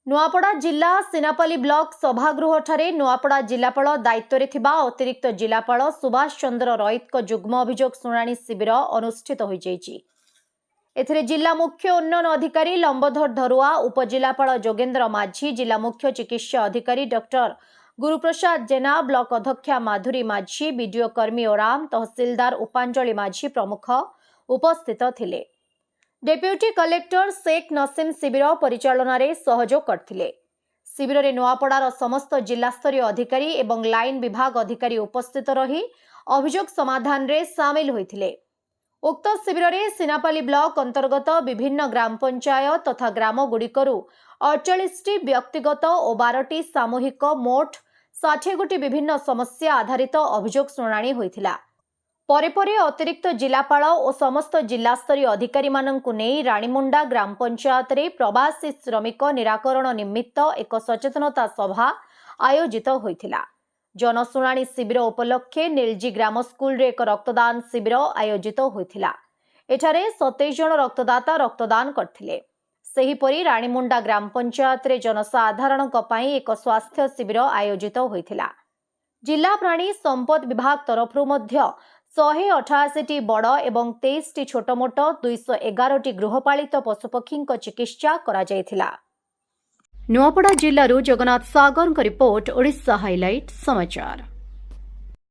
नुआपड़ा जिला सिनापल्ली ब्लॉक सभागृह नुआपड़ा जिलापाल दायित्व थिबा अतिरिक्त जिलापाल सुभाष चंद्र रईत जुग्म अभियोग शुणाणी शिविर अनुष्ठित हो जाइए। जिला मुख्य उन्नयन अधिकारी लंबोधर धरुआ, उपजिलापाल जोगेन्द्र माझी, जिला मुख्य चिकित्सा अधिकारी डॉक्टर गुरुप्रसाद जेना, ब्लॉक अध्यक्षा माधुरी माझी, बीडीओ कर्मी ओराम, तहसीलदार उपांजलि माझी प्रमुख उपस्थित थिले। डेप्यूटी कलेक्टर शेख नसीम शिविर परिचालन में सहयोग करथिले। शिविर में नुआपड़ार समस्त जिलास्तरीय अधिकारी एवं लाइन विभाग अधिकारी उपस्थित रही अभियोग समाधान रे सामिल होइथिले। उक्त शिविर में सिनापल्ली ब्लॉक अंतर्गत विभिन्न ग्राम पंचायत तथा ग्राम गुड़िकरू 48 व्यक्तिगत और 12 सामूहिक मोट 60 गोटी विभिन्न समस्या आधारित अभियोग शुणाणी होइथिला। परे परे अतिरिक्त जिलापाल और समस्त जिलास्तरीय अधिकारी माननकु नेई रानीमुंडा ग्राम पंचायत रे प्रवासी श्रमिक निराकरण निमित्त एक सचेतनता सभा आयोजित होइथिला। जनशुणाणी शिविर उपलक्षे नीलजी ग्राम स्कूल रे एक रक्तदान शिविर आयोजित होइथिला। एठारे 27 जन रक्तदाता रक्तदान करथिले। सेहीपरि रानीमुंडा ग्राम पंचायत रे जनसाधारणक पई एक स्वास्थ्य शिविर आयोजित होइथिला। जिला प्राणी संपद विभाग तरफरु मध्य 188 बड़ एवं 23 छोटमोट 211 गृहपालित पशुपक्षी चिकित्सा करा जायथिला। नुआपड़ा जिल्लारू जगन्नाथ सागर रिपोर्ट, ओडिशा हाइलाइट समाचार।